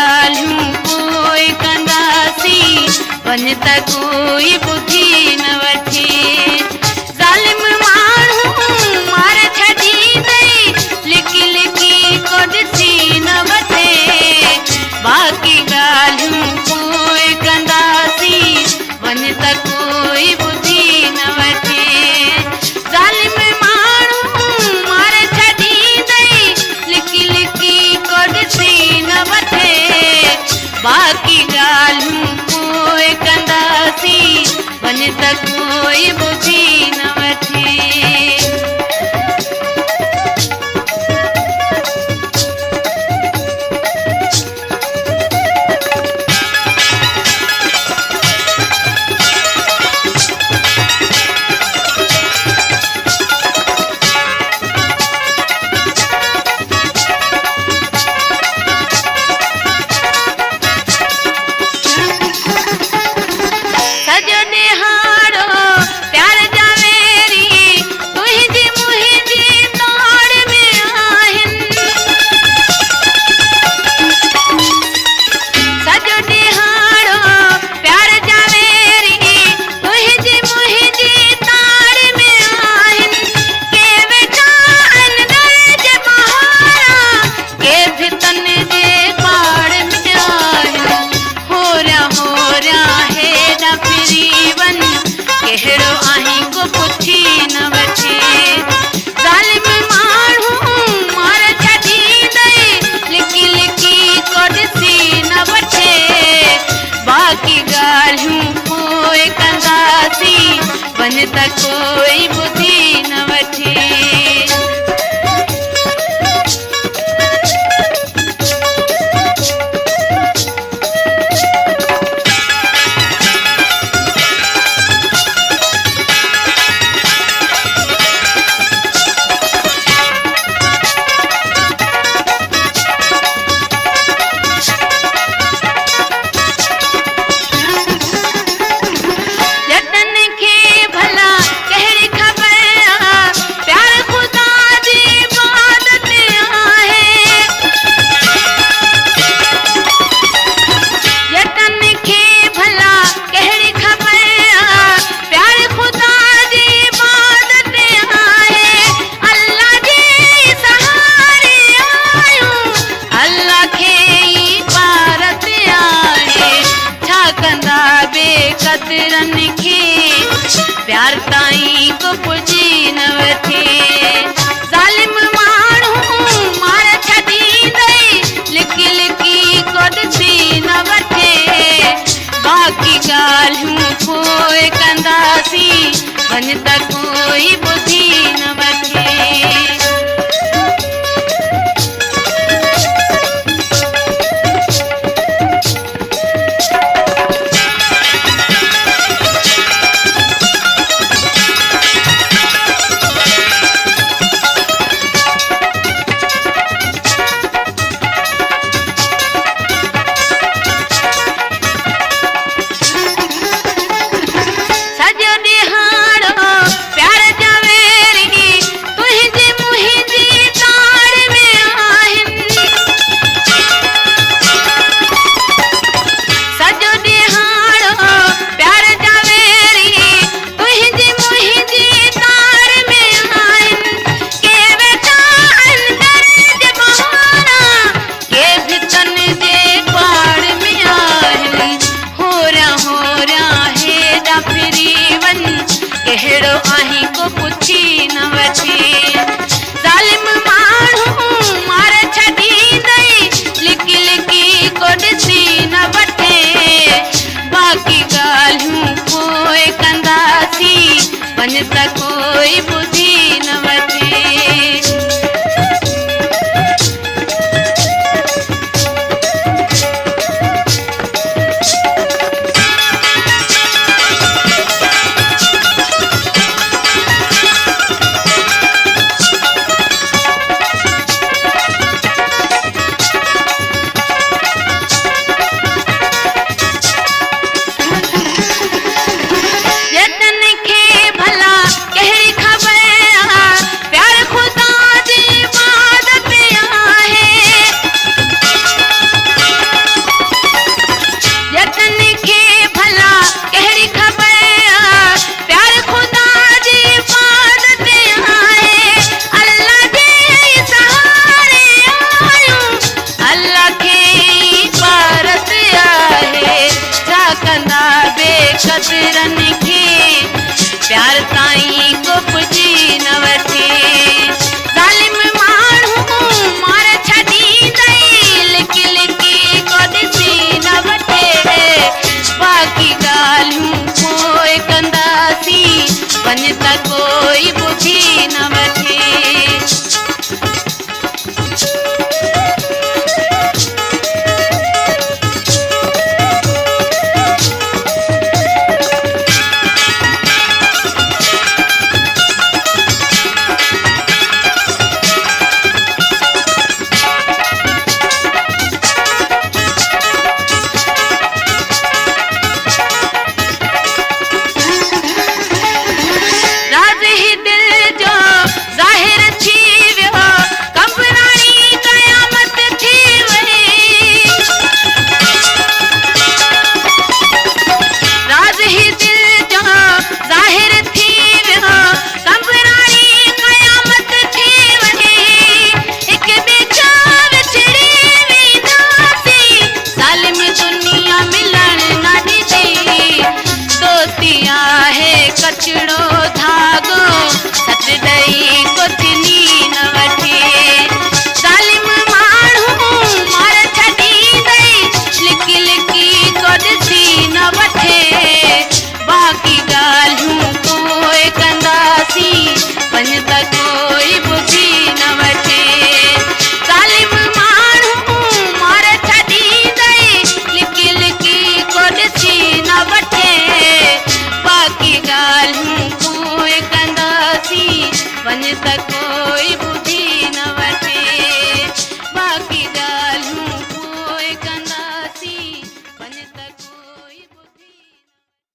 ॻाल्हियूं पोइ कंदासीं, वञ त कोई ॿुधी न वठे। ज़ालिम माण्हू मार छॾींदई, लिकी लिकी को ॾिसी न वठे। बाक़ी ॻाल्हियूं पोइ कंदासीं, वञ त कोई ॿुधी न वठे। ज़ालिम माण्हू मार छॾींदई, लिकी लिकी को ॾिसी न वठे। बाक़ी ॻाल्हियूं पोइ कंदासीं, वञ त कोई ॿुधी न वठे। सॼो ॾिहाड़ो प्यार जा वेरी तुंहिंजी मुंहिंजी दौड़ में आहिनि। सॼो ॾिहाड़ो प्यार जा वेरी तुंहिंजी मुंहिंजी ताड़ में आहिनि। के वेठा आहिनि दर जे ॿाहिरां, के भितनि जे पाड़ में आहिनि। होरियां होरियां हेॾा फिरी वन, कहिड़ो आहीं को पुछी न वठे। ज़ालिम माण्हू मार छॾींदई, लिकी लिकी को ॾिसी न वठे। बाक़ी ॻाल्हियूं पोइ कंदासीं, वञ त कोई ॿुधी न वठे। जतन खे भला कहिड़ी ख़बर आ, प्यार ख़ुदा जी इबादत आहे। जतन खे भला कहिड़ी ख़बर आ, प्यार ख़ुदा जी इबादत आहे। अल्लाह जे सहारे आहियूं, अल्लाह खे ई पारत आहे। छा कंदा बेक़दरनि खे, प्यार ताईं को पुॼी न वठे। ज़ालिम माण्हू मार छॾींदई, लिकी लिकी को ॾिसी न वठे। बाक़ी ॻाल्हियूं पोइ कंदासीं, वञ त कोई ॿुधी न वठे। सॼो ॾिहाड़ो प्यार जा वेरी तुंहिंजी मुंहिंजी ताड़ में आहिनि। सॼो ॾिहाड़ो प्यार जा वेरी तुंहिंजी मुंहिंजी ताड़ में आहिनि। के वेठा आहिनि दर जे ॿाहिरां, के भितनि जे पाड़ में आहिनि। होरियां होरियां हेॾा फिरी वन, कहिड़ो आहीं को पुछी न वठे। ज़ालिम माण्हू मार छॾींदई, लिकी लिकी को ॾिसी न वठे। बाक़ी ॻाल्हियूं पोइ कंदासीं, वञ त कोई ॿुधी न वठे। जतन खे भला कहिड़ी ख़बर कदरनि खे प्यार ताईं को पुॼी न वठे ज़ालिम माण्हू मार छॾींदई लिकी लिकी को ॾिसी न वठे बाक़ी ॻाल्हियूं पोइ कंदासीं वञ त कोई ॿुधी न वठे कचड़ो धागो सट ॾेई कुझनी न वठे ज़ालिम माण्हू मार छॾींदई लिकी लिकी को ॾिसी न वठे बाक़ी ॻाल्हियूं पोइ कंदासीं वञ त कोई ॿुधी न वठे ज़ालिम माण्हू मार छॾींदई लिकी लिकी को ॾिसी न वठे बाक़ी ॻाल्हियूं पोइ कंदासीं वञ त कोई